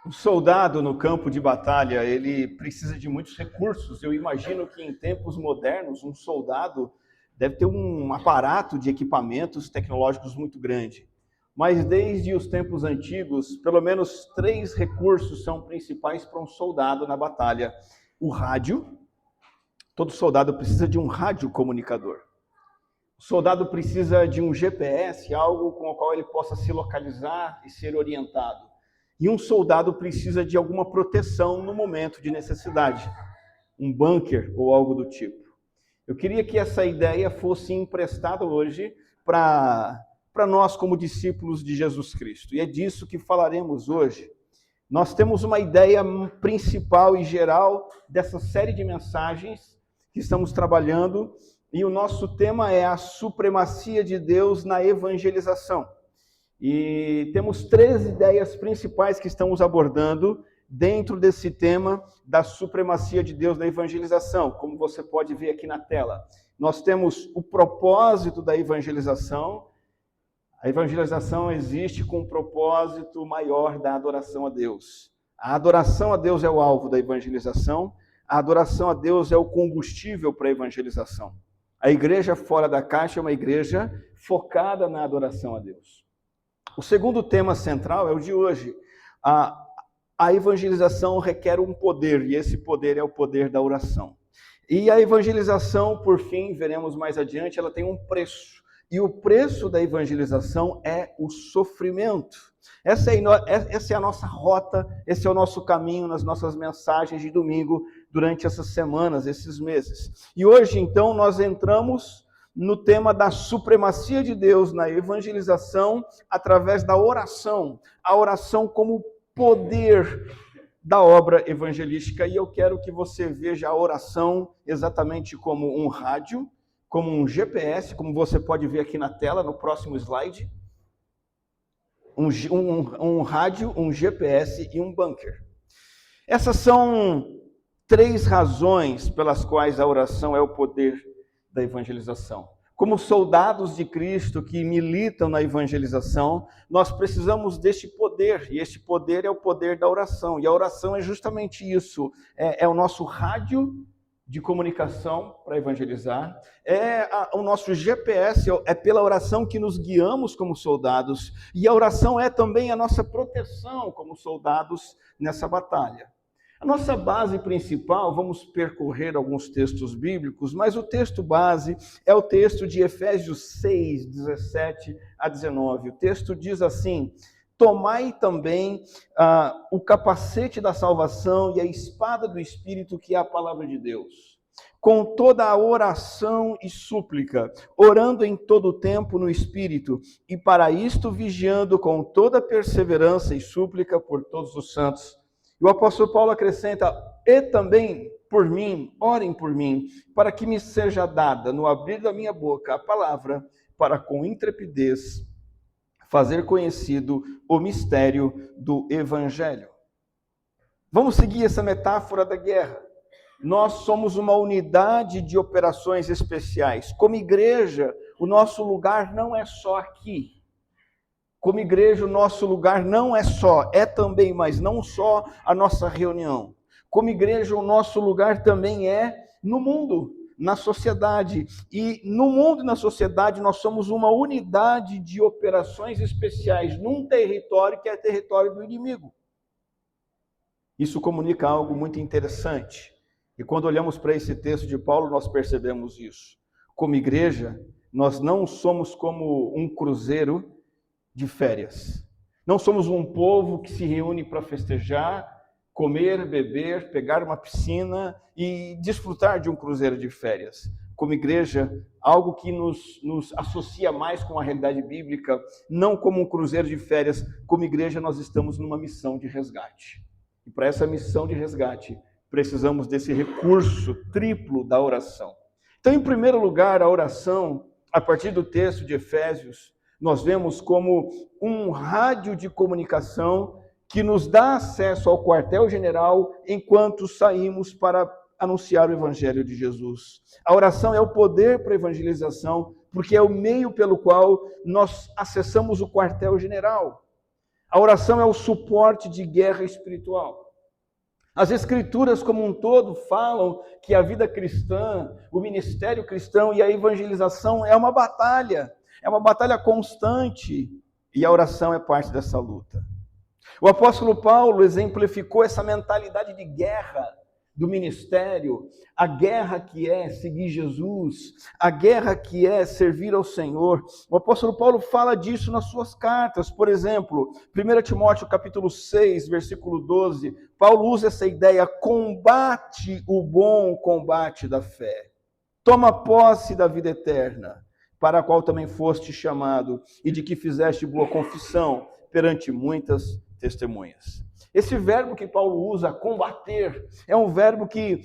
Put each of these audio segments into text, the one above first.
Um soldado no campo de batalha, ele precisa de muitos recursos. Eu imagino que em tempos modernos, um soldado deve ter um aparato de equipamentos tecnológicos muito grande. Mas desde os tempos antigos, pelo menos 3 recursos são principais para um soldado na batalha. O rádio, todo soldado precisa de um radiocomunicador. O soldado precisa de um GPS, algo com o qual ele possa se localizar e ser orientado. E um soldado precisa de alguma proteção no momento de necessidade, um bunker ou algo do tipo. Eu queria que essa ideia fosse emprestada hoje para nós como discípulos de Jesus Cristo. E é disso que falaremos hoje. Nós temos uma ideia principal e geral dessa série de mensagens que estamos trabalhando, e o nosso tema é a supremacia de Deus na evangelização. E temos 3 ideias principais que estamos abordando dentro desse tema da supremacia de Deus na evangelização, como você pode ver aqui na tela. Nós temos o propósito da evangelização. A evangelização existe com um propósito maior da adoração a Deus. A adoração a Deus é o alvo da evangelização, a adoração a Deus é o combustível para a evangelização. A igreja fora da caixa é uma igreja focada na adoração a Deus. O segundo tema central é o de hoje. A evangelização requer um poder, e esse poder é o poder da oração. E a evangelização, por fim, veremos mais adiante, ela tem um preço. E o preço da evangelização é o sofrimento. Essa é a nossa rota, esse é o nosso caminho nas nossas mensagens de domingo durante essas semanas, esses meses. E hoje, então, nós entramos no tema da supremacia de Deus na evangelização através da oração. A oração como poder da obra evangelística. E eu quero que você veja a oração exatamente como um rádio, como um GPS, como você pode ver aqui na tela, no próximo slide. Um rádio, um GPS e um bunker. Essas são 3 razões pelas quais a oração é o poder da evangelização. Como soldados de Cristo que militam na evangelização, nós precisamos deste poder, e este poder é o poder da oração. E a oração é justamente isso, é o nosso rádio de comunicação para evangelizar, o nosso GPS, é pela oração que nos guiamos como soldados, e a oração é também a nossa proteção como soldados nessa batalha. A nossa base principal, vamos percorrer alguns textos bíblicos, mas o texto base é o texto de Efésios 6, 17 a 19. O texto diz assim: tomai também o capacete da salvação e a espada do Espírito, que é a palavra de Deus, com toda a oração e súplica, orando em todo o tempo no Espírito, e para isto vigiando com toda perseverança e súplica por todos os santos. E o apóstolo Paulo acrescenta: e também por mim, orem por mim, para que me seja dada, no abrir da minha boca, a palavra, para com intrepidez fazer conhecido o mistério do Evangelho. Vamos seguir essa metáfora da guerra. Nós somos uma unidade de operações especiais. Como igreja, o nosso lugar não é só aqui. Como igreja, o nosso lugar não é só, é também, mas não só a nossa reunião. Como igreja, o nosso lugar também é no mundo, na sociedade. E no mundo e na sociedade, nós somos uma unidade de operações especiais num território que é território do inimigo. Isso comunica algo muito interessante. E quando olhamos para esse texto de Paulo, nós percebemos isso. Como igreja, nós não somos como um cruzeiro de férias. Não somos um povo que se reúne para festejar, comer, beber, pegar uma piscina e desfrutar de um cruzeiro de férias. Como igreja, algo que nos associa mais com a realidade bíblica, não como um cruzeiro de férias, como igreja nós estamos numa missão de resgate. E para essa missão de resgate, precisamos desse recurso triplo da oração. Então, em primeiro lugar, a oração, a partir do texto de Efésios, nós vemos como um rádio de comunicação que nos dá acesso ao quartel-general enquanto saímos para anunciar o Evangelho de Jesus. A oração é o poder para a evangelização, porque é o meio pelo qual nós acessamos o quartel-general. A oração é o suporte de guerra espiritual. As Escrituras como um todo falam que a vida cristã, o ministério cristão e a evangelização é uma batalha constante, e a oração é parte dessa luta. O apóstolo Paulo exemplificou essa mentalidade de guerra do ministério, a guerra que é seguir Jesus, a guerra que é servir ao Senhor. O apóstolo Paulo fala disso nas suas cartas. Por exemplo, 1 Timóteo capítulo 6, versículo 12, Paulo usa essa ideia: combate o bom combate da fé, toma posse da vida eterna, para a qual também foste chamado, e de que fizeste boa confissão perante muitas testemunhas. Esse verbo que Paulo usa, combater, é um verbo que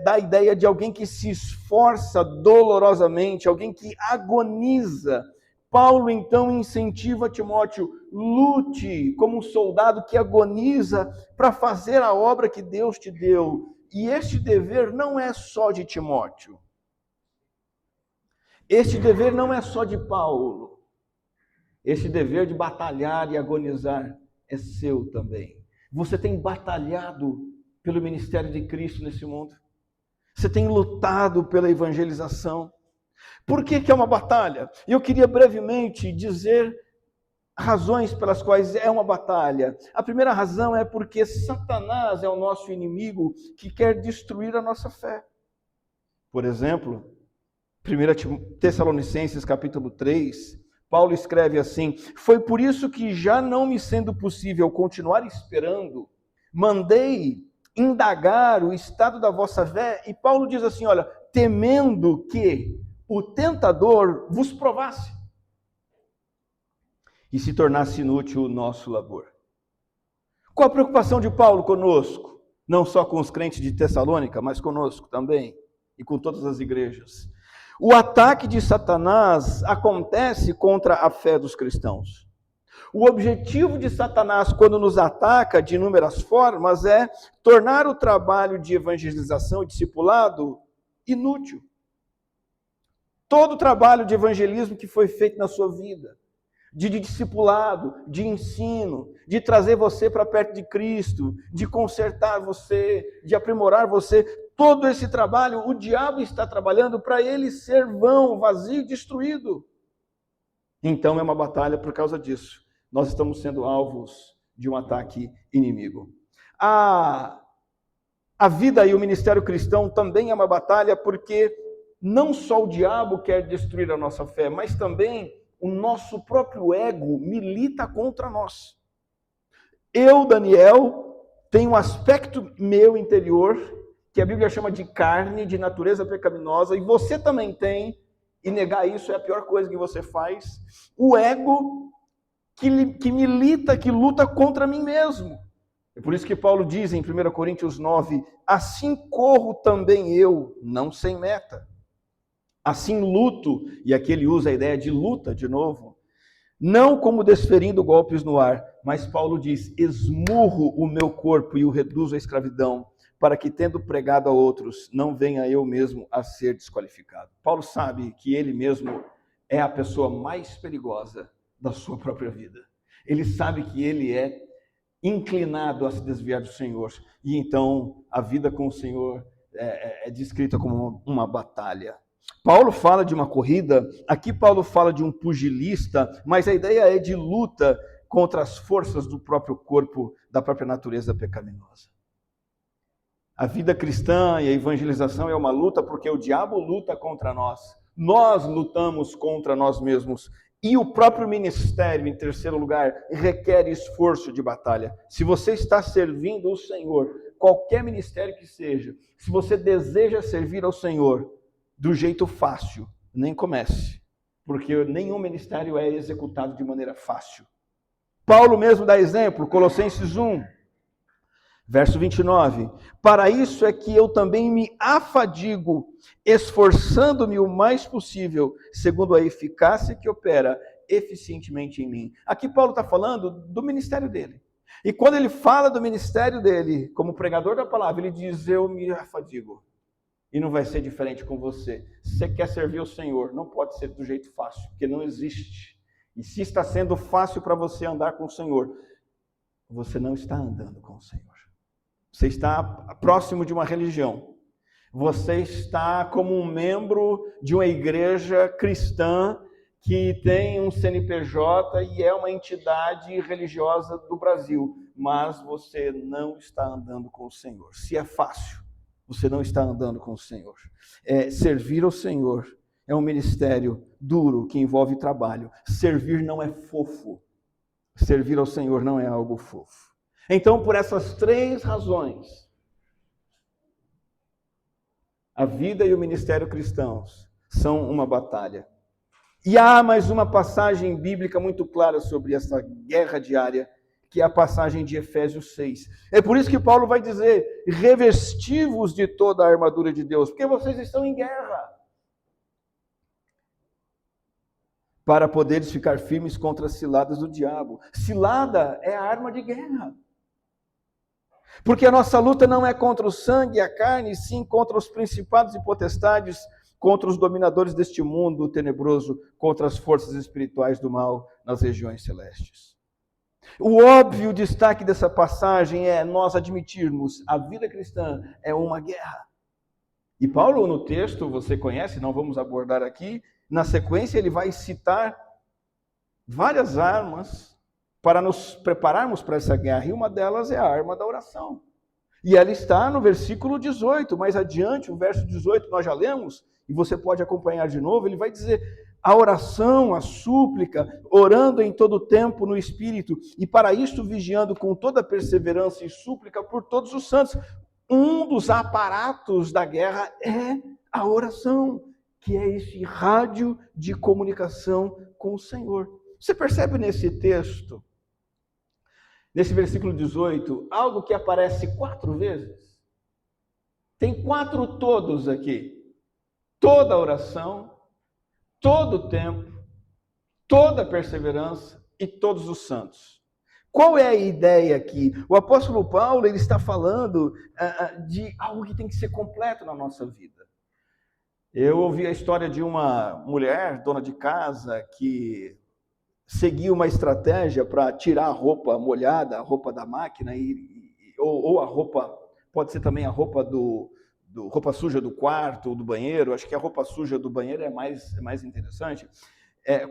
dá a ideia de alguém que se esforça dolorosamente, alguém que agoniza. Paulo, então, incentiva Timóteo: lute como um soldado que agoniza para fazer a obra que Deus te deu. E este dever não é só de Timóteo. Este dever não é só de Paulo. Este dever de batalhar e agonizar é seu também. Você tem batalhado pelo ministério de Cristo nesse mundo? Você tem lutado pela evangelização? Por que é uma batalha? Eu queria brevemente dizer razões pelas quais é uma batalha. A primeira razão é porque Satanás é o nosso inimigo que quer destruir a nossa fé. Por exemplo, 1 Tessalonicenses capítulo 3, Paulo escreve assim: foi por isso que, já não me sendo possível continuar esperando, mandei indagar o estado da vossa fé. E Paulo diz assim: olha, temendo que o tentador vos provasse e se tornasse inútil o nosso labor. Qual a preocupação de Paulo conosco? Não só com os crentes de Tessalônica, mas conosco também e com todas as igrejas. O ataque de Satanás acontece contra a fé dos cristãos. O objetivo de Satanás, quando nos ataca de inúmeras formas, é tornar o trabalho de evangelização e discipulado inútil. Todo o trabalho de evangelismo que foi feito na sua vida, de discipulado, de ensino, de trazer você para perto de Cristo, de consertar você, de aprimorar você, todo esse trabalho, o diabo está trabalhando para ele ser vão, vazio, destruído. Então é uma batalha por causa disso. Nós estamos sendo alvos de um ataque inimigo. A vida e o ministério cristão também é uma batalha, porque não só o diabo quer destruir a nossa fé, mas também o nosso próprio ego milita contra nós. Eu, Daniel, tenho um aspecto meu interior que a Bíblia chama de carne, de natureza pecaminosa, e você também tem, e negar isso é a pior coisa que você faz. O ego que milita, que luta contra mim mesmo. É por isso que Paulo diz em 1 Coríntios 9, assim corro também eu, não sem meta. Assim luto, e aqui ele usa a ideia de luta de novo, não como desferindo golpes no ar, mas Paulo diz: esmurro o meu corpo e o reduzo à escravidão, para que, tendo pregado a outros, não venha eu mesmo a ser desqualificado. Paulo sabe que ele mesmo é a pessoa mais perigosa da sua própria vida. Ele sabe que ele é inclinado a se desviar do Senhor, e então a vida com o Senhor é descrita como uma batalha. Paulo fala de uma corrida, aqui Paulo fala de um pugilista, mas a ideia é de luta contra as forças do próprio corpo, da própria natureza pecaminosa. A vida cristã e a evangelização é uma luta porque o diabo luta contra nós. Nós lutamos contra nós mesmos. E o próprio ministério, em terceiro lugar, requer esforço de batalha. Se você está servindo o Senhor, qualquer ministério que seja, se você deseja servir ao Senhor do jeito fácil, nem comece. Porque nenhum ministério é executado de maneira fácil. Paulo mesmo dá exemplo, Colossenses 1. Verso 29, para isso é que eu também me afadigo, esforçando-me o mais possível, segundo a eficácia que opera eficientemente em mim. Aqui Paulo está falando do ministério dele. E quando ele fala do ministério dele, como pregador da palavra, ele diz: eu me afadigo. E não vai ser diferente com você. Se você quer servir o Senhor, não pode ser do jeito fácil, porque não existe. E se está sendo fácil para você andar com o Senhor, você não está andando com o Senhor. Você está próximo de uma religião. Você está como um membro de uma igreja cristã que tem um CNPJ e é uma entidade religiosa do Brasil, mas você não está andando com o Senhor. Se é fácil, você não está andando com o Senhor. Servir ao Senhor é um ministério duro que envolve trabalho. Servir não é fofo. Servir ao Senhor não é algo fofo. Então, por essas 3 razões, a vida e o ministério cristãos são uma batalha. E há mais uma passagem bíblica muito clara sobre essa guerra diária, que é a passagem de Efésios 6. É por isso que Paulo vai dizer: revesti-vos de toda a armadura de Deus, porque vocês estão em guerra, para poderes ficar firmes contra as ciladas do diabo. Cilada é a arma de guerra. Porque a nossa luta não é contra o sangue e a carne, sim contra os principados e potestades, contra os dominadores deste mundo tenebroso, contra as forças espirituais do mal nas regiões celestes. O óbvio destaque dessa passagem é nós admitirmos a vida cristã é uma guerra. E Paulo, no texto, você conhece, não vamos abordar aqui, na sequência ele vai citar várias armas para nos prepararmos para essa guerra, e uma delas é a arma da oração. E ela está no versículo 18, mais adiante, o verso 18 nós já lemos, e você pode acompanhar de novo, ele vai dizer: a oração, a súplica, orando em todo tempo no Espírito, e para isto vigiando com toda perseverança e súplica por todos os santos. Um dos aparatos da guerra é a oração, que é esse rádio de comunicação com o Senhor. Você percebe nesse texto, nesse versículo 18, algo que aparece 4 vezes? Tem 4 todos aqui. Toda a oração, todo o tempo, toda a perseverança e todos os santos. Qual é a ideia aqui? O apóstolo Paulo ele está falando de algo que tem que ser completo na nossa vida. Eu ouvi a história de uma mulher, dona de casa, que seguia uma estratégia para tirar a roupa molhada, a roupa da máquina, ou a roupa, pode ser também a roupa roupa suja do quarto, do banheiro. Acho que a roupa suja do banheiro é mais interessante.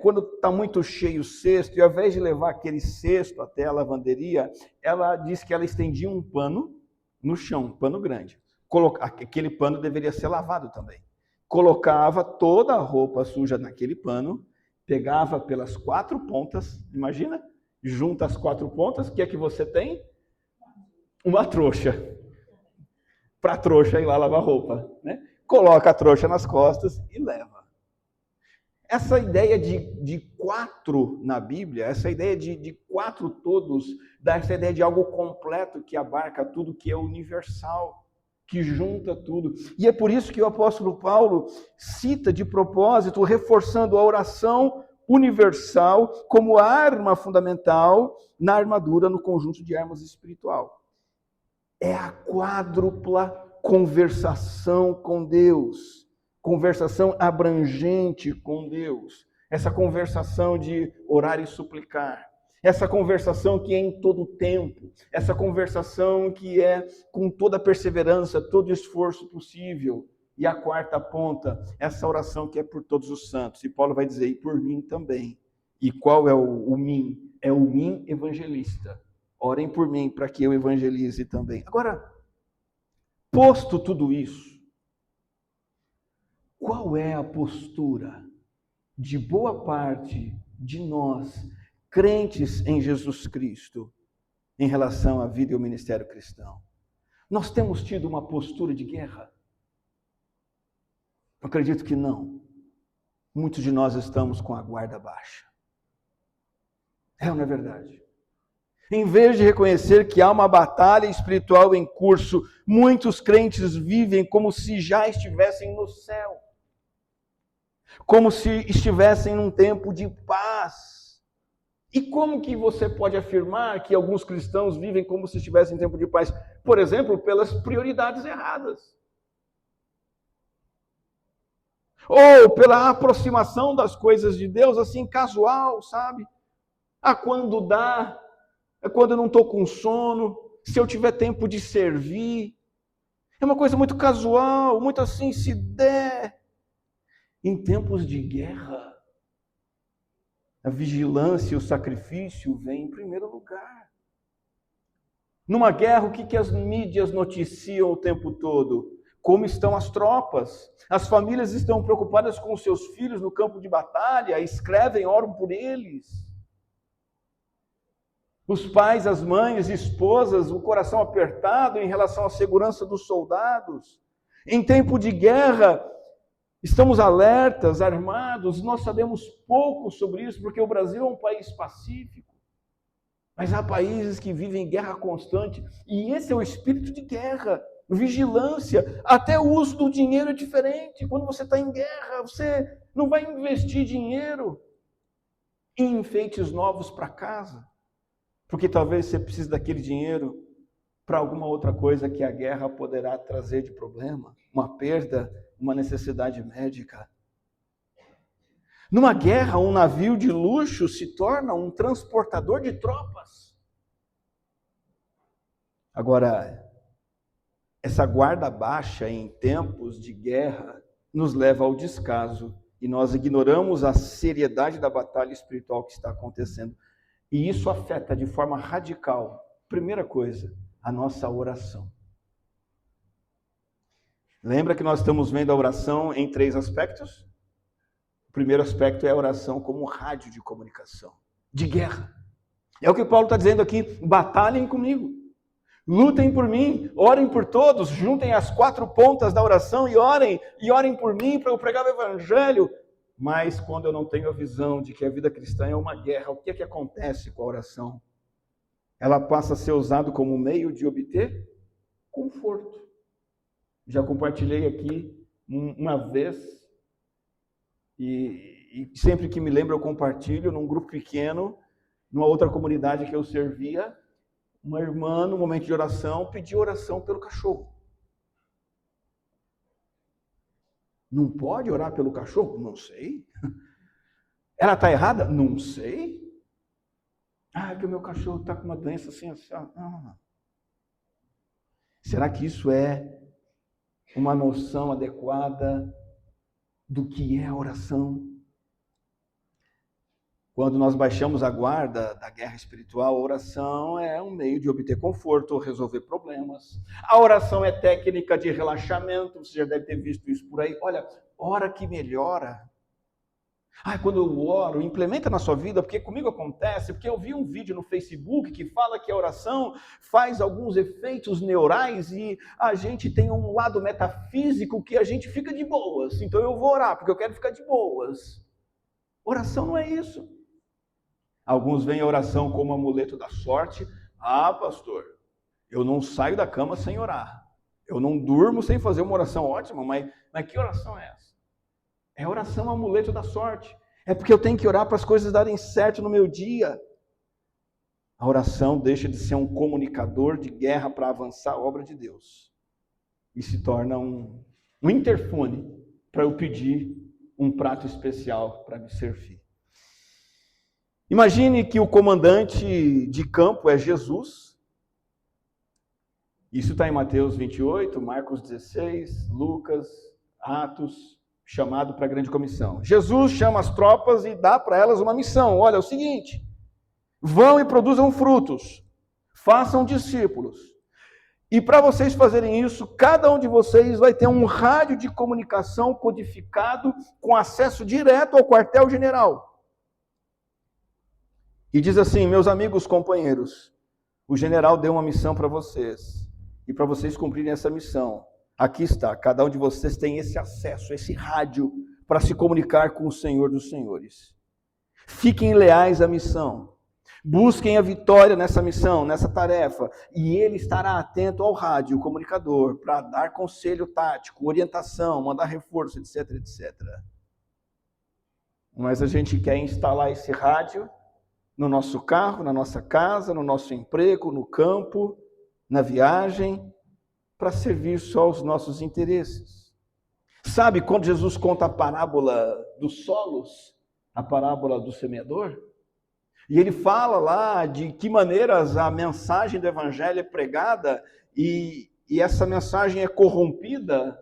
Quando está muito cheio o cesto, e ao invés de levar aquele cesto até a lavanderia, ela disse que ela estendia um pano no chão, um pano grande. Aquele pano deveria ser lavado também. Colocava toda a roupa suja naquele pano, pegava pelas 4 pontas, imagina, junta as 4 pontas, o que é que você tem? Uma trouxa. Para a trouxa ir lá lavar roupa, né? Coloca a trouxa nas costas e leva. Essa ideia de 4 na Bíblia, essa ideia de 4 todos, dá essa ideia de algo completo que abarca tudo, que é universal, que junta tudo. E é por isso que o apóstolo Paulo cita de propósito, reforçando a oração universal como arma fundamental na armadura, no conjunto de armas espiritual. É a quádrupla conversação com Deus, conversação abrangente com Deus, essa conversação de orar e suplicar, essa conversação que é em todo o tempo, essa conversação que é com toda a perseverança, todo o esforço possível. E a 4ª ponta, essa oração que é por todos os santos. E Paulo vai dizer, e por mim também. E qual é o mim? É o mim evangelista. Orem por mim para que eu evangelize também. Agora, posto tudo isso, qual é a postura de boa parte de nós, crentes em Jesus Cristo, em relação à vida e ao ministério cristão? Nós temos tido uma postura de guerra? Eu acredito que não. Muitos de nós estamos com a guarda baixa. É ou não é verdade? Em vez de reconhecer que há uma batalha espiritual em curso, muitos crentes vivem como se já estivessem no céu, como se estivessem num tempo de paz. E como que você pode afirmar que alguns cristãos vivem como se estivessem em tempo de paz? Por exemplo, pelas prioridades erradas. Ou pela aproximação das coisas de Deus, assim, casual, sabe? Quando dá, é quando eu não estou com sono, se eu tiver tempo de servir. É uma coisa muito casual, muito assim, se der. Em tempos de guerra, a vigilância e o sacrifício vêm em primeiro lugar. Numa guerra, o que as mídias noticiam o tempo todo? Como estão as tropas? As famílias estão preocupadas com os seus filhos no campo de batalha, escrevem, oram por eles. Os pais, as mães, esposas, o coração apertado em relação à segurança dos soldados. Em tempo de guerra, estamos alertas, armados, nós sabemos pouco sobre isso, porque o Brasil é um país pacífico. Mas há países que vivem em guerra constante, e esse é o espírito de guerra, vigilância. Até o uso do dinheiro é diferente. Quando você está em guerra, você não vai investir dinheiro em enfeites novos para casa, porque talvez você precise daquele dinheiro para alguma outra coisa que a guerra poderá trazer de problema, uma perda, uma necessidade médica. Numa guerra, um navio de luxo se torna um transportador de tropas. Agora, essa guarda baixa em tempos de guerra nos leva ao descaso e nós ignoramos a seriedade da batalha espiritual que está acontecendo. E isso afeta de forma radical, primeira coisa, a nossa oração. Lembra que nós estamos vendo a oração em 3 aspectos? O primeiro aspecto é a oração como rádio de comunicação, de guerra. É o que Paulo está dizendo aqui, batalhem comigo, lutem por mim, orem por todos, juntem as 4 pontas da oração e orem por mim para eu pregar o evangelho. Mas quando eu não tenho a visão de que a vida cristã é uma guerra, o que é que acontece com a oração? Ela passa a ser usada como meio de obter conforto. Já compartilhei aqui uma vez, e sempre que me lembro eu compartilho num grupo pequeno, numa outra comunidade que eu servia, uma irmã, no momento de oração, pediu oração pelo cachorro. Não pode orar pelo cachorro? Não sei. Ela está errada? Não sei. Que o meu cachorro está com uma doença assim. Será que isso é uma noção adequada do que é a oração? Quando nós baixamos a guarda da guerra espiritual, a oração é um meio de obter conforto ou resolver problemas. A oração é técnica de relaxamento, você já deve ter visto isso por aí. Olha, ora que melhora. Quando eu oro, implementa na sua vida, porque comigo acontece, porque eu vi um vídeo no Facebook que fala que a oração faz alguns efeitos neurais e a gente tem um lado metafísico que a gente fica de boas. Então eu vou orar, porque eu quero ficar de boas. Oração não é isso. Alguns veem a oração como amuleto da sorte. Pastor, eu não saio da cama sem orar. Eu não durmo sem fazer uma oração ótima, mas que oração é essa? É oração amuleto da sorte. É porque eu tenho que orar para as coisas darem certo no meu dia. A oração deixa de ser um comunicador de guerra para avançar a obra de Deus. E se torna um interfone para eu pedir um prato especial para me servir. Imagine que o comandante de campo é Jesus. Isso está em Mateus 28, Marcos 16, Lucas, Atos, chamado para a grande comissão. Jesus chama as tropas e dá para elas uma missão. Olha, é o seguinte, vão e produzam frutos, façam discípulos. E para vocês fazerem isso, cada um de vocês vai ter um rádio de comunicação codificado com acesso direto ao quartel-general. E diz assim, meus amigos companheiros, o general deu uma missão para vocês. E para vocês cumprirem essa missão, aqui está, cada um de vocês tem esse acesso, esse rádio, para se comunicar com o Senhor dos Senhores. Fiquem leais à missão. Busquem a vitória nessa missão, nessa tarefa. E ele estará atento ao rádio, o comunicador, para dar conselho tático, orientação, mandar reforço, etc, etc. Mas a gente quer instalar esse rádio no nosso carro, na nossa casa, no nosso emprego, no campo, na viagem, para servir só aos nossos interesses. Sabe quando Jesus conta a parábola dos solos, a parábola do semeador? E ele fala lá de que maneiras a mensagem do evangelho é pregada e essa mensagem é corrompida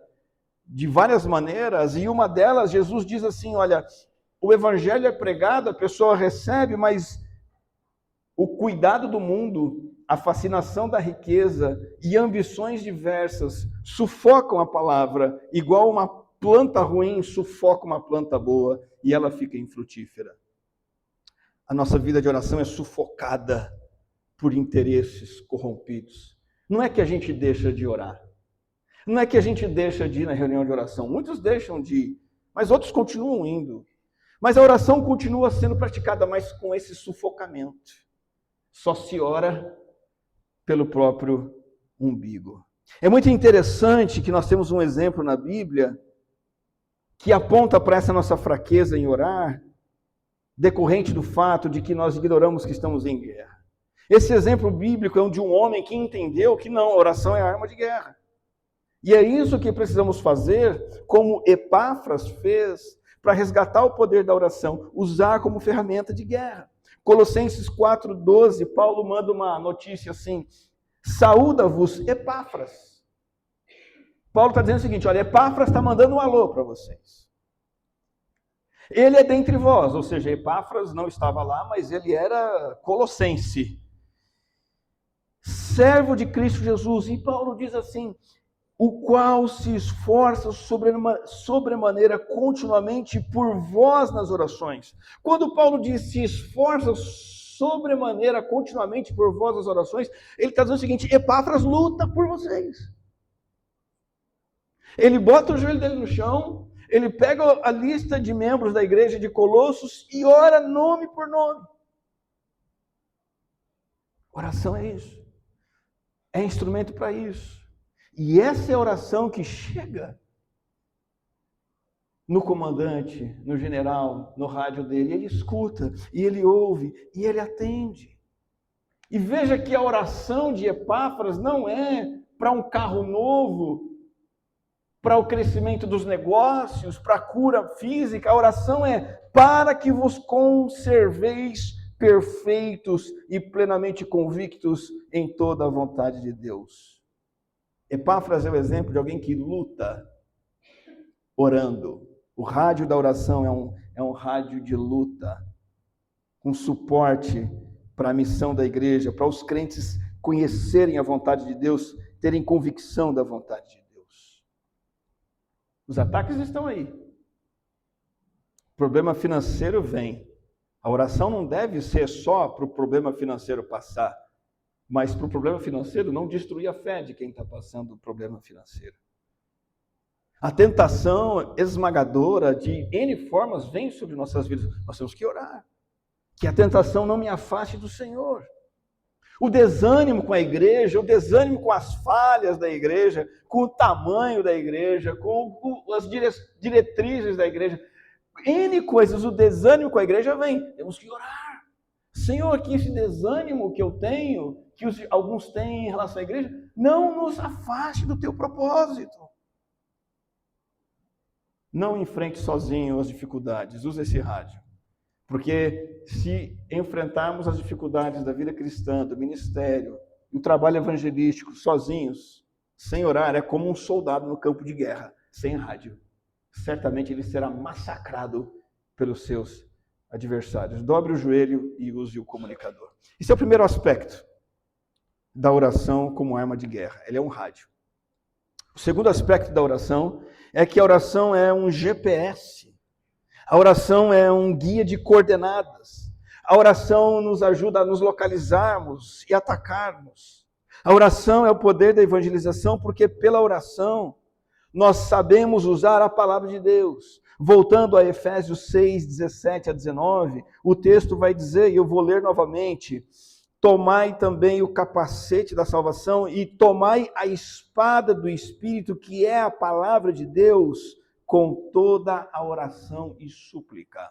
de várias maneiras, e uma delas, Jesus diz assim, olha, o evangelho é pregado, a pessoa recebe, mas o cuidado do mundo, a fascinação da riqueza e ambições diversas sufocam a palavra, igual uma planta ruim sufoca uma planta boa, e ela fica infrutífera. A nossa vida de oração é sufocada por interesses corrompidos. Não é que a gente deixa de orar. Não é que a gente deixa de ir na reunião de oração. Muitos deixam de ir, mas outros continuam indo. Mas a oração continua sendo praticada, mas com esse sufocamento. Só se ora pelo próprio umbigo. É muito interessante que nós temos um exemplo na Bíblia que aponta para essa nossa fraqueza em orar, decorrente do fato de que nós ignoramos que estamos em guerra. Esse exemplo bíblico é um de um homem que entendeu que não, a oração é a arma de guerra. E é isso que precisamos fazer, como Epáfras fez, para resgatar o poder da oração, usar como ferramenta de guerra. Colossenses 4,12, Paulo manda uma notícia assim, saúda-vos Epáfras. Paulo está dizendo o seguinte, olha, Epáfras está mandando um alô para vocês. Ele é dentre vós, ou seja, Epáfras não estava lá, mas ele era colossense. Servo de Cristo Jesus. E Paulo diz assim, o qual se esforça sobremaneira continuamente por vós nas orações. Quando Paulo diz se esforça sobremaneira continuamente por vós nas orações, ele está dizendo o seguinte, Epáfras luta por vocês. Ele bota o joelho dele no chão, ele pega a lista de membros da igreja de Colossos e ora nome por nome. Oração é isso. É instrumento para isso. E essa é a oração que chega no comandante, no general, no rádio dele. Ele escuta, e ele ouve, e ele atende. E veja que a oração de Epáfras não é para um carro novo, para o crescimento dos negócios, para a cura física. A oração é para que vos conserveis perfeitos e plenamente convictos em toda a vontade de Deus. Epáfras é o exemplo de alguém que luta orando. O rádio da oração é um rádio de luta, um suporte para a missão da igreja, para os crentes conhecerem a vontade de Deus, terem convicção da vontade de Deus. Os ataques estão aí. O problema financeiro vem. A oração não deve ser só para o problema financeiro passar, mas para o problema financeiro não destruir a fé de quem está passando o problema financeiro. A tentação esmagadora de N formas vem sobre nossas vidas. Nós temos que orar. Que a tentação não me afaste do Senhor. O desânimo com a igreja, o desânimo com as falhas da igreja, com o tamanho da igreja, com as diretrizes da igreja. N coisas, o desânimo com a igreja vem. Temos que orar. Senhor, que esse desânimo que eu tenho, que alguns têm em relação à igreja, não nos afaste do teu propósito. Não enfrente sozinho as dificuldades, use esse rádio. Porque se enfrentarmos as dificuldades da vida cristã, do ministério, do trabalho evangelístico, sozinhos, sem orar, é como um soldado no campo de guerra, sem rádio. Certamente ele será massacrado pelos seus adversários. Dobre o joelho e use o comunicador. Esse é o primeiro aspecto da oração como arma de guerra. Ele é um rádio. O segundo aspecto da oração é que a oração é um GPS. A oração é um guia de coordenadas. A oração nos ajuda a nos localizarmos e atacarmos. A oração é o poder da evangelização, porque pela oração nós sabemos usar a palavra de Deus. Voltando a Efésios 6, 17 a 19, o texto vai dizer, e eu vou ler novamente, tomai também o capacete da salvação e tomai a espada do Espírito, que é a palavra de Deus, com toda a oração e súplica.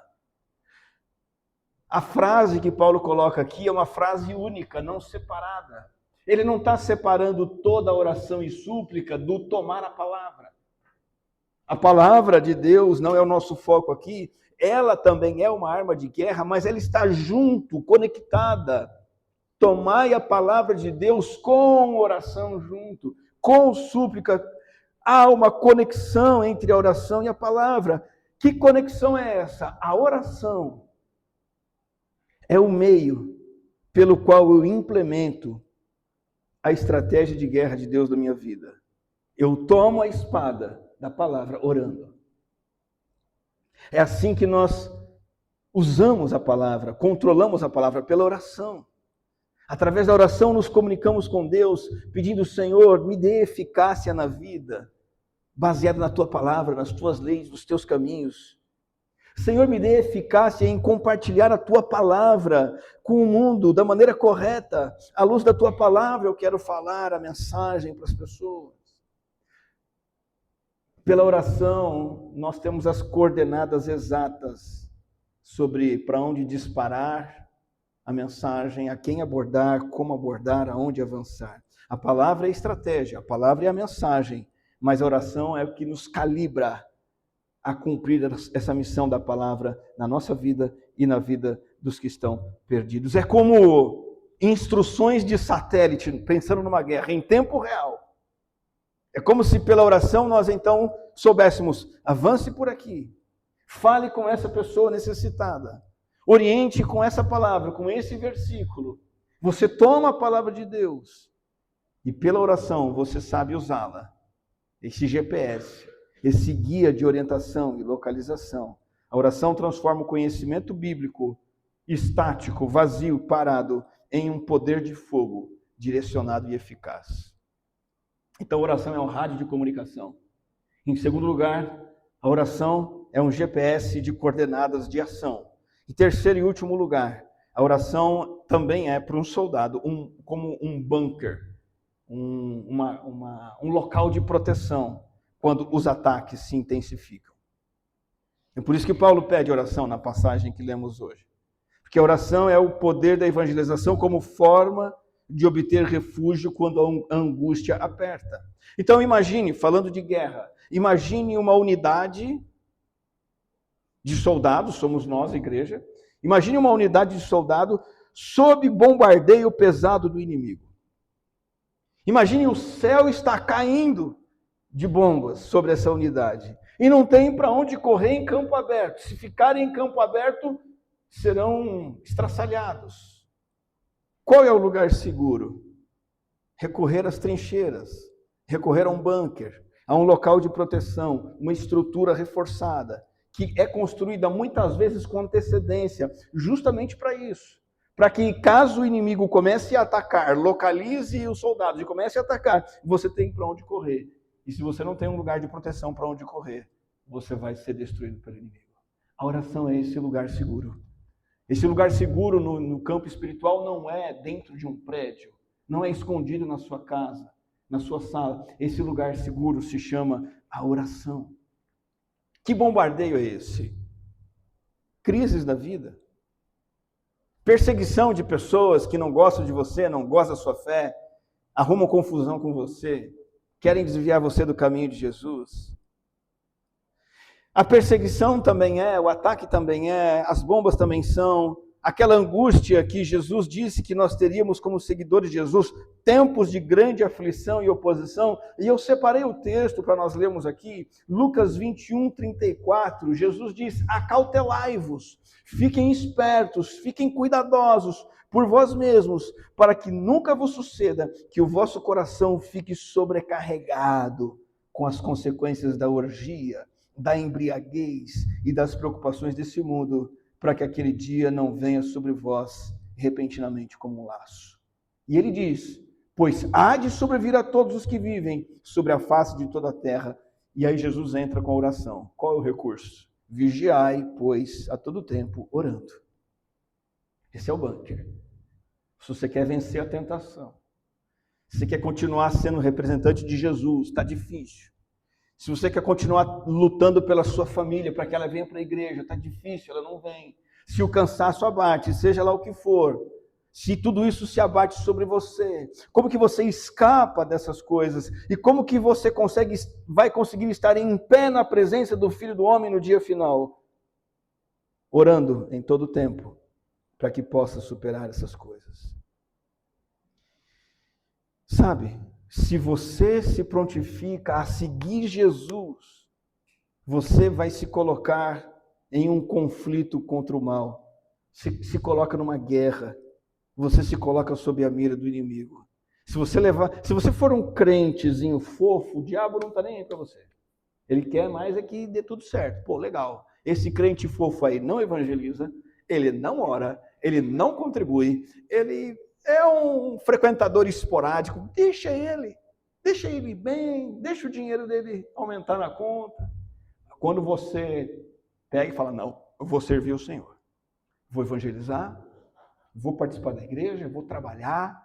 A frase que Paulo coloca aqui é uma frase única, não separada. Ele não está separando toda a oração e súplica do tomar a palavra. A palavra de Deus não é o nosso foco aqui, ela também é uma arma de guerra, mas ela está junto, conectada. Tomai a palavra de Deus com oração junto, com súplica. Há uma conexão entre a oração e a palavra. Que conexão é essa? A oração é o meio pelo qual eu implemento a estratégia de guerra de Deus na minha vida. Eu tomo a espada da palavra orando. É assim que nós usamos a palavra, controlamos a palavra pela oração. Através da oração nos comunicamos com Deus, pedindo: Senhor, me dê eficácia na vida, baseada na tua palavra, nas tuas leis, nos teus caminhos. Senhor, me dê eficácia em compartilhar a tua palavra com o mundo da maneira correta. À luz da tua palavra, eu quero falar a mensagem para as pessoas. Pela oração, nós temos as coordenadas exatas sobre para onde disparar a mensagem, a quem abordar, como abordar, aonde avançar. A palavra é a estratégia, a palavra é a mensagem, mas a oração é o que nos calibra a cumprir essa missão da palavra na nossa vida e na vida dos que estão perdidos. É como instruções de satélite, pensando numa guerra, em tempo real. É como se pela oração nós então soubéssemos: avance por aqui, fale com essa pessoa necessitada, oriente com essa palavra, com esse versículo. Você toma a palavra de Deus e pela oração você sabe usá-la. Esse GPS, esse guia de orientação e localização. A oração transforma o conhecimento bíblico estático, vazio, parado, em um poder de fogo direcionado e eficaz. Então, a oração é um rádio de comunicação. Em segundo lugar, a oração é um GPS de coordenadas de ação. Em terceiro e último lugar, a oração também é para um soldado como um bunker, um local de proteção quando os ataques se intensificam. É por isso que Paulo pede oração na passagem que lemos hoje. Porque a oração é o poder da evangelização como forma de obter refúgio quando a angústia aperta. Então imagine, falando de guerra, imagine uma unidade de soldados, somos nós, a igreja, imagine uma unidade de soldado sob bombardeio pesado do inimigo. Imagine o céu está caindo de bombas sobre essa unidade. E não tem para onde correr em campo aberto. Se ficarem em campo aberto, serão estraçalhados. Qual é o lugar seguro? Recorrer às trincheiras, recorrer a um bunker, a um local de proteção, uma estrutura reforçada, que é construída muitas vezes com antecedência, justamente para isso. Para que, caso o inimigo comece a atacar, localize os soldados e comece a atacar, você tem para onde correr. E se você não tem um lugar de proteção para onde correr, você vai ser destruído pelo inimigo. A oração é esse lugar seguro. Esse lugar seguro no campo espiritual não é dentro de um prédio, não é escondido na sua casa, na sua sala. Esse lugar seguro se chama a oração. Que bombardeio é esse? Crises da vida. Perseguição de pessoas que não gostam de você, não gostam da sua fé, arrumam confusão com você, querem desviar você do caminho de Jesus. A perseguição também é, o ataque também é, as bombas também são, aquela angústia que Jesus disse que nós teríamos como seguidores de Jesus, tempos de grande aflição e oposição, e eu separei o texto para nós lermos aqui, Lucas 21:34, Jesus diz: acautelai-vos, fiquem espertos, fiquem cuidadosos por vós mesmos, para que nunca vos suceda que o vosso coração fique sobrecarregado com as consequências da orgia, da embriaguez e das preocupações desse mundo, para que aquele dia não venha sobre vós repentinamente como um laço. E ele diz: pois há de sobrevir a todos os que vivem sobre a face de toda a terra. E aí Jesus entra com a oração. Qual é o recurso? Vigiai, pois, a todo tempo, orando. Esse é o bunker. Se você quer vencer a tentação, se você quer continuar sendo representante de Jesus, está difícil. Se você quer continuar lutando pela sua família, para que ela venha para a igreja, está difícil, ela não vem. Se o cansaço abate, seja lá o que for, se tudo isso se abate sobre você, como que você escapa dessas coisas? E como que você vai conseguir estar em pé na presença do Filho do Homem no dia final? orando em todo o tempo, para que possa superar essas coisas. Sabe, se você se prontifica a seguir Jesus, você vai se colocar em um conflito contra o mal. Se coloca numa guerra. Você se coloca sob a mira do inimigo. Se você for um crentezinho fofo, o diabo não está nem aí para você. Ele quer mais é que dê tudo certo. Pô, legal. Esse crente fofo aí não evangeliza, ele não ora, ele não contribui, ele é um frequentador esporádico. Deixa ele bem, deixa o dinheiro dele aumentar na conta. Quando você pega e fala, não, eu vou servir o Senhor, vou evangelizar, vou participar da igreja, vou trabalhar,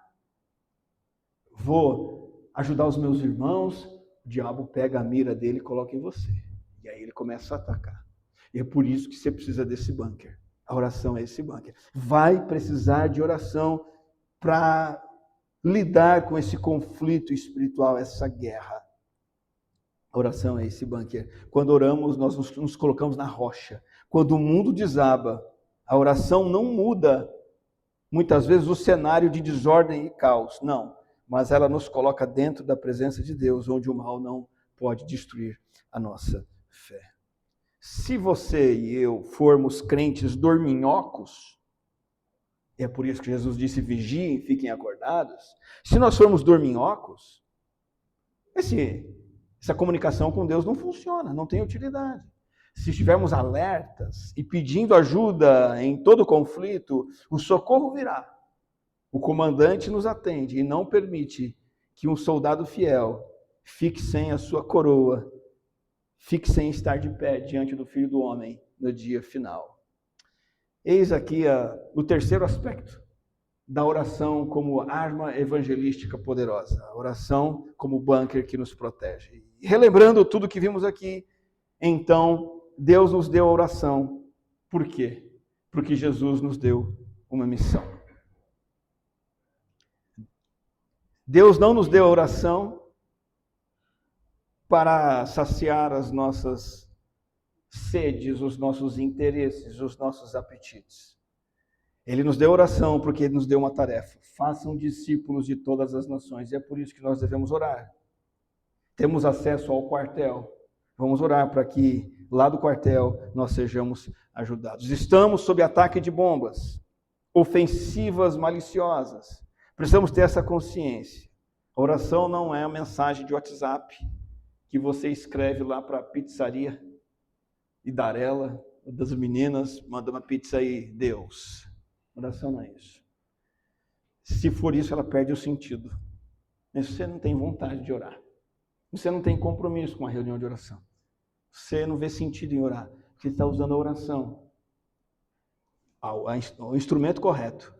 vou ajudar os meus irmãos, o diabo pega a mira dele e coloca em você. E aí ele começa a atacar. E é por isso que você precisa desse bunker. A oração é esse bunker. Vai precisar de oração para lidar com esse conflito espiritual, essa guerra. A oração é esse bunker. Quando oramos, nós nos colocamos na rocha. Quando o mundo desaba, a oração não muda muitas vezes o cenário de desordem e caos, não, mas ela nos coloca dentro da presença de Deus, onde o mal não pode destruir a nossa fé. Se você e eu formos crentes dorminhocos, é por isso que Jesus disse, vigiem, fiquem acordados. Se nós formos dorminhocos, essa comunicação com Deus não funciona, não tem utilidade. Se estivermos alertas e pedindo ajuda em todo conflito, o socorro virá. O comandante nos atende e não permite que um soldado fiel fique sem a sua coroa, fique sem estar de pé diante do Filho do Homem no dia final. Eis aqui o terceiro aspecto da oração como arma evangelística poderosa. A oração como bunker que nos protege. E relembrando tudo que vimos aqui, então, Deus nos deu a oração. Por quê? Porque Jesus nos deu uma missão. Deus não nos deu a oração para saciar as nossas sedes, os nossos interesses, os nossos apetites. Ele nos deu oração porque ele nos deu uma tarefa. Façam discípulos de todas as nações. E é por isso que nós devemos orar. Temos acesso ao quartel. Vamos orar para que lá do quartel nós sejamos ajudados. Estamos sob ataque de bombas, ofensivas maliciosas. Precisamos ter essa consciência. A oração não é uma mensagem de WhatsApp que você escreve lá para a pizzaria e Darela, das meninas, manda uma pizza aí, Deus. Oração não é isso. Se for isso, ela perde o sentido. Mas você não tem vontade de orar. Você não tem compromisso com a reunião de oração. Você não vê sentido em orar. Você está usando a oração, o instrumento correto,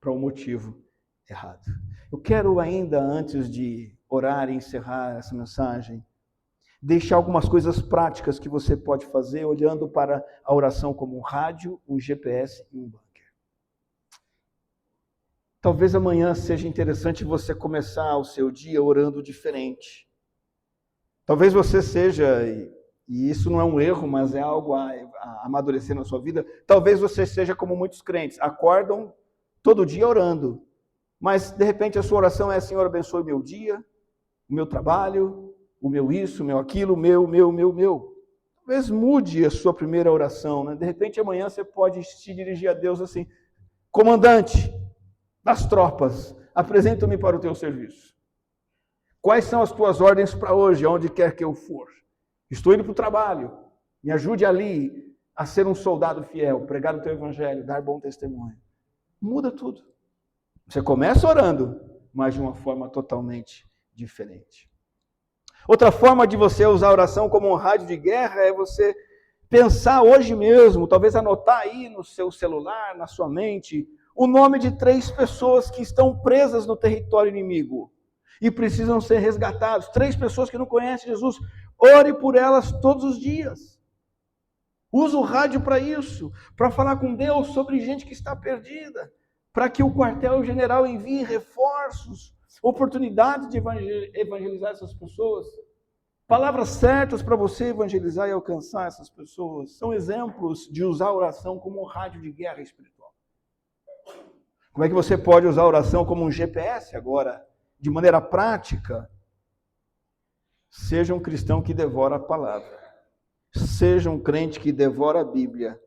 para o motivo errado. Eu quero ainda, antes de orar e encerrar essa mensagem, deixar algumas coisas práticas que você pode fazer olhando para a oração como um rádio, um GPS e um bunker. Talvez amanhã seja interessante você começar o seu dia orando diferente. Talvez você seja, e isso não é um erro, mas é algo a amadurecer na sua vida, talvez você seja como muitos crentes, acordam todo dia orando, mas de repente a sua oração é: Senhor, abençoe meu dia, o meu trabalho, o meu isso, o meu aquilo, o meu. Talvez mude a sua primeira oração, né? De repente amanhã você pode se dirigir a Deus assim: comandante das tropas, apresenta-me para o teu serviço. Quais são as tuas ordens para hoje, aonde quer que eu for? Estou indo para o trabalho, me ajude ali a ser um soldado fiel, pregar o teu evangelho, dar bom testemunho. Muda tudo. Você começa orando, mas de uma forma totalmente diferente. Outra forma de você usar a oração como um rádio de guerra é você pensar hoje mesmo, talvez anotar aí no seu celular, na sua mente, o nome de 3 pessoas que estão presas no território inimigo e precisam ser resgatados. 3 pessoas que não conhecem Jesus. Ore por elas todos os dias. Use o rádio para isso, para falar com Deus sobre gente que está perdida, para que o quartel-general envie reforços, oportunidades de evangelizar essas pessoas. Palavras certas para você evangelizar e alcançar essas pessoas. São exemplos de usar a oração como um rádio de guerra espiritual. Como é que você pode usar a oração como um GPS agora, de maneira prática? Seja um cristão que devora a palavra. Seja um crente que devora a Bíblia.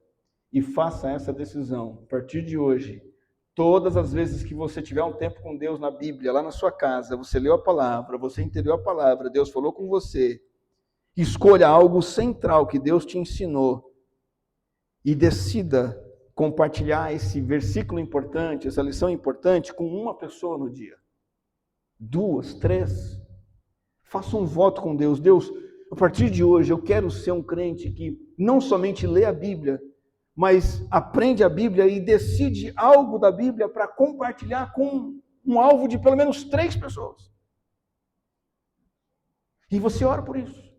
E faça essa decisão, a partir de hoje. Todas as vezes que você tiver um tempo com Deus na Bíblia, lá na sua casa, você leu a palavra, você entendeu a palavra, Deus falou com você, escolha algo central que Deus te ensinou e decida compartilhar esse versículo importante, essa lição importante com uma pessoa no dia. 2, 3. Faça um voto com Deus. Deus, a partir de hoje eu quero ser um crente que não somente lê a Bíblia, mas aprende a Bíblia e decide algo da Bíblia para compartilhar com um alvo de pelo menos 3 pessoas. E você ora por isso.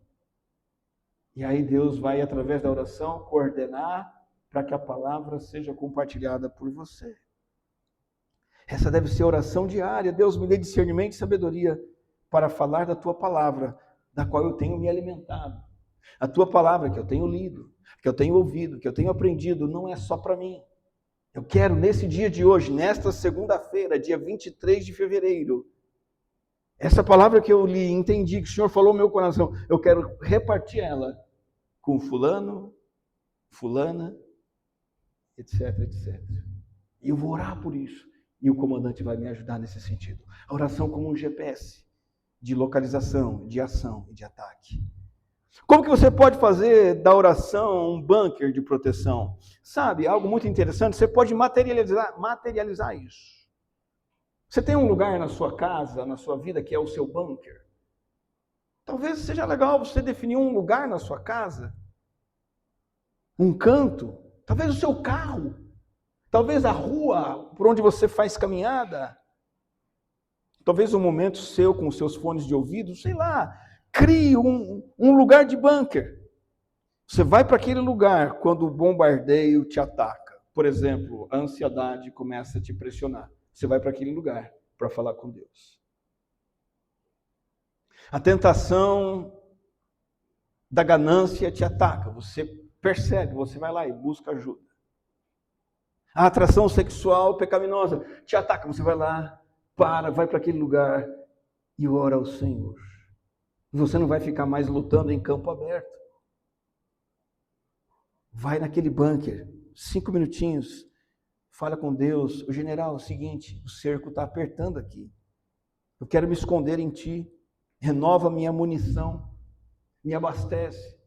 E aí Deus vai, através da oração, coordenar para que a palavra seja compartilhada por você. Essa deve ser a oração diária. Deus, me dê discernimento e sabedoria para falar da tua palavra, da qual eu tenho me alimentado. A tua palavra que eu tenho lido, que eu tenho ouvido, que eu tenho aprendido, não é só para mim. Eu quero, nesse dia de hoje, nesta segunda-feira, dia 23 de fevereiro, essa palavra que eu li, entendi, que o Senhor falou no meu coração, eu quero repartir ela com fulano, fulana, etc, etc. E eu vou orar por isso. E o comandante vai me ajudar nesse sentido. A oração como um GPS de localização, de ação e de ataque. Como que você pode fazer da oração um bunker de proteção? Sabe, algo muito interessante, você pode materializar isso. Você tem um lugar na sua casa, na sua vida, que é o seu bunker. Talvez seja legal você definir um lugar na sua casa, um canto, talvez o seu carro, talvez a rua por onde você faz caminhada, talvez um momento seu com os seus fones de ouvido, sei lá, crie um lugar de bunker. Você vai para aquele lugar quando o bombardeio te ataca. Por exemplo, a ansiedade começa a te pressionar. Você vai para aquele lugar para falar com Deus. A tentação da ganância te ataca. Você percebe, você vai lá e busca ajuda. A atração sexual pecaminosa te ataca. Você vai lá, vai para aquele lugar e ora ao Senhor. Você não vai ficar mais lutando em campo aberto. Vai naquele bunker, 5 minutinhos, fala com Deus. O general, é o seguinte, o cerco está apertando aqui. Eu quero me esconder em ti. Renova minha munição, me abastece.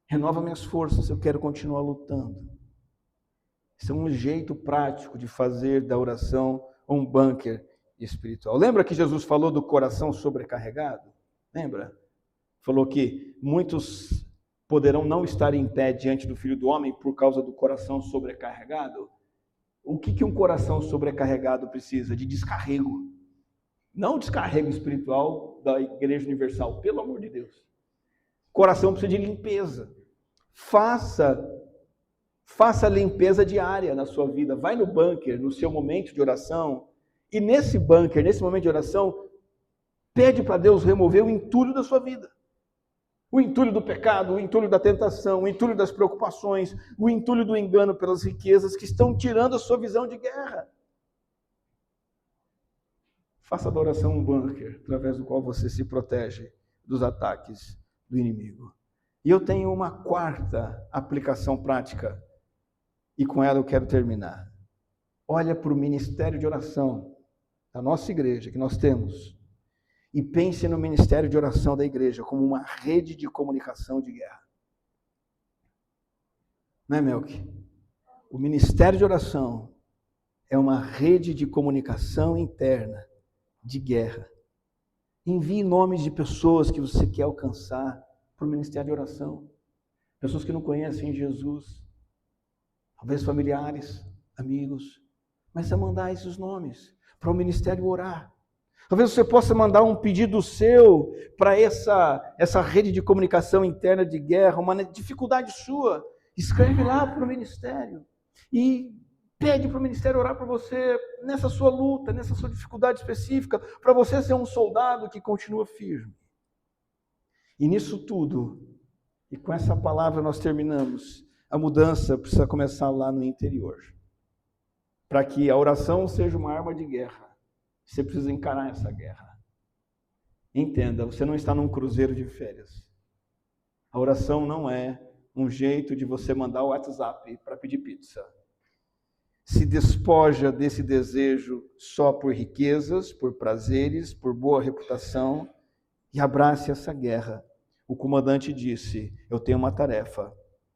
Renova minhas forças, eu quero continuar lutando. Esse é um jeito prático de fazer da oração um bunker espiritual. Lembra que Jesus falou do coração sobrecarregado? Lembra? Falou que muitos poderão não estar em pé diante do Filho do Homem por causa do coração sobrecarregado. O que um coração sobrecarregado precisa? De descarrego. Não descarrego espiritual da Igreja Universal, pelo amor de Deus. Coração precisa de limpeza. Faça a limpeza diária na sua vida. Vai no bunker, no seu momento de oração. E nesse bunker, nesse momento de oração, pede para Deus remover o entulho da sua vida. O entulho do pecado, o entulho da tentação, o entulho das preocupações, o entulho do engano pelas riquezas que estão tirando a sua visão de guerra. Faça da oração um bunker, através do qual você se protege dos ataques do inimigo. E eu tenho uma quarta aplicação prática, e com ela eu quero terminar. Olha para o ministério de oração da nossa igreja, que nós temos, e pense no ministério de oração da igreja como uma rede de comunicação de guerra. Não é, Melk? O ministério de oração é uma rede de comunicação interna de guerra. Envie nomes de pessoas que você quer alcançar para o ministério de oração. Pessoas que não conhecem Jesus. Talvez familiares, amigos. Mas você mandar esses nomes para o ministério orar. Talvez você possa mandar um pedido seu para essa rede de comunicação interna de guerra, uma dificuldade sua. Escreve lá para o ministério e pede para o ministério orar por você nessa sua luta, nessa sua dificuldade específica, para você ser um soldado que continua firme. E nisso tudo, e com essa palavra nós terminamos, a mudança precisa começar lá no interior. Para que a oração seja uma arma de guerra, você precisa encarar essa guerra. Entenda, você não está num cruzeiro de férias. A oração não é um jeito de você mandar o WhatsApp para pedir pizza. Se despoja desse desejo só por riquezas, por prazeres, por boa reputação e abrace essa guerra. O comandante disse: eu tenho uma tarefa,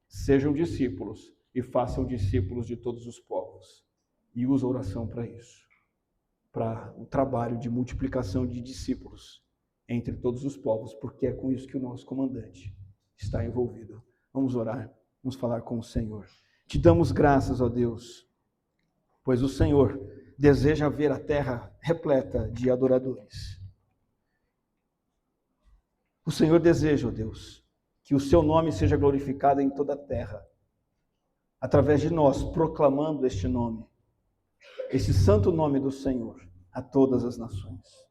sejam discípulos e façam discípulos de todos os povos. E usa a oração para isso, para o trabalho de multiplicação de discípulos entre todos os povos, porque é com isso que o nosso comandante está envolvido. Vamos orar, vamos falar com o Senhor. Te damos graças, ó Deus, pois o Senhor deseja ver a terra repleta de adoradores. O Senhor deseja, ó Deus, que o seu nome seja glorificado em toda a terra, através de nós, proclamando este nome, esse santo nome do Senhor, a todas as nações.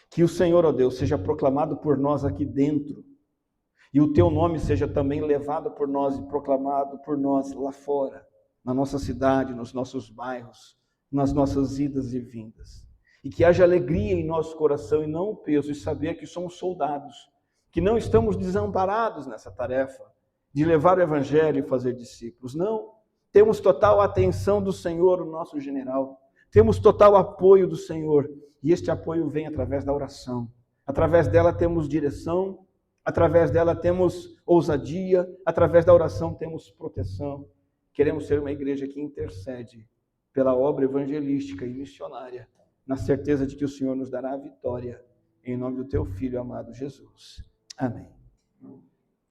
Que o Senhor, ó Deus, seja proclamado por nós aqui dentro, e o teu nome seja também levado por nós e proclamado por nós lá fora, na nossa cidade, nos nossos bairros, nas nossas idas e vindas. E que haja alegria em nosso coração e não o peso, e saber que somos soldados, que não estamos desamparados nessa tarefa de levar o evangelho e fazer discípulos. Não, temos total atenção do Senhor, o nosso general. Temos total apoio do Senhor, e este apoio vem através da oração. Através dela temos direção, através dela temos ousadia, através da oração temos proteção. Queremos ser uma igreja que intercede pela obra evangelística e missionária, na certeza de que o Senhor nos dará a vitória, em nome do teu Filho amado Jesus. Amém.